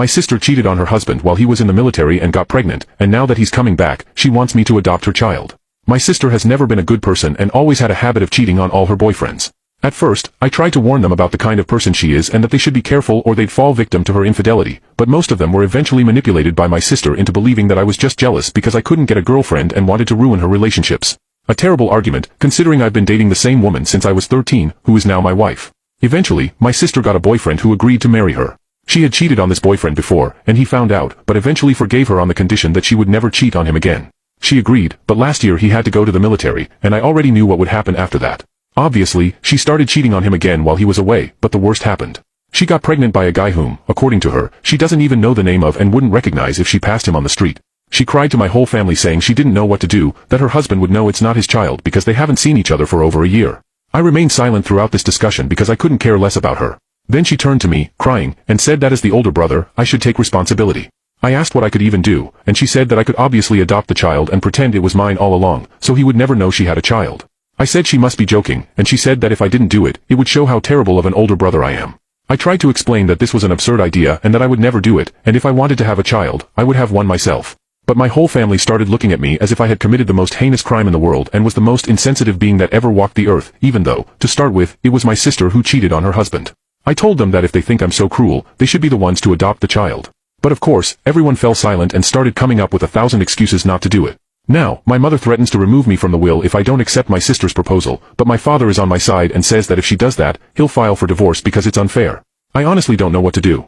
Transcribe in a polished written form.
My sister cheated on her husband while he was in the military and got pregnant, and now that he's coming back, she wants me to adopt her child. My sister has never been a good person and always had a habit of cheating on all her boyfriends. At first, I tried to warn them about the kind of person she is and that they should be careful or they'd fall victim to her infidelity, but most of them were eventually manipulated by my sister into believing that I was just jealous because I couldn't get a girlfriend and wanted to ruin her relationships. A terrible argument, considering I've been dating the same woman since I was 13, who is now my wife. Eventually, my sister got a boyfriend who agreed to marry her. She had cheated on this boyfriend before, and he found out, but eventually forgave her on the condition that she would never cheat on him again. She agreed, but last year he had to go to the military, and I already knew what would happen after that. Obviously, she started cheating on him again while he was away, but the worst happened. She got pregnant by a guy whom, according to her, she doesn't even know the name of and wouldn't recognize if she passed him on the street. She cried to my whole family saying she didn't know what to do, that her husband would know it's not his child because they haven't seen each other for over a year. I remained silent throughout this discussion because I couldn't care less about her. Then she turned to me, crying, and said that as the older brother, I should take responsibility. I asked what I could even do, and she said that I could obviously adopt the child and pretend it was mine all along, so he would never know she had a child. I said she must be joking, and she said that if I didn't do it, it would show how terrible of an older brother I am. I tried to explain that this was an absurd idea and that I would never do it, and if I wanted to have a child, I would have one myself. But my whole family started looking at me as if I had committed the most heinous crime in the world and was the most insensitive being that ever walked the earth, even though, to start with, it was my sister who cheated on her husband. I told them that if they think I'm so cruel, they should be the ones to adopt the child. But of course, everyone fell silent and started coming up with 1,000 excuses not to do it. Now, my mother threatens to remove me from the will if I don't accept my sister's proposal, but my father is on my side and says that if she does that, he'll file for divorce because it's unfair. I honestly don't know what to do.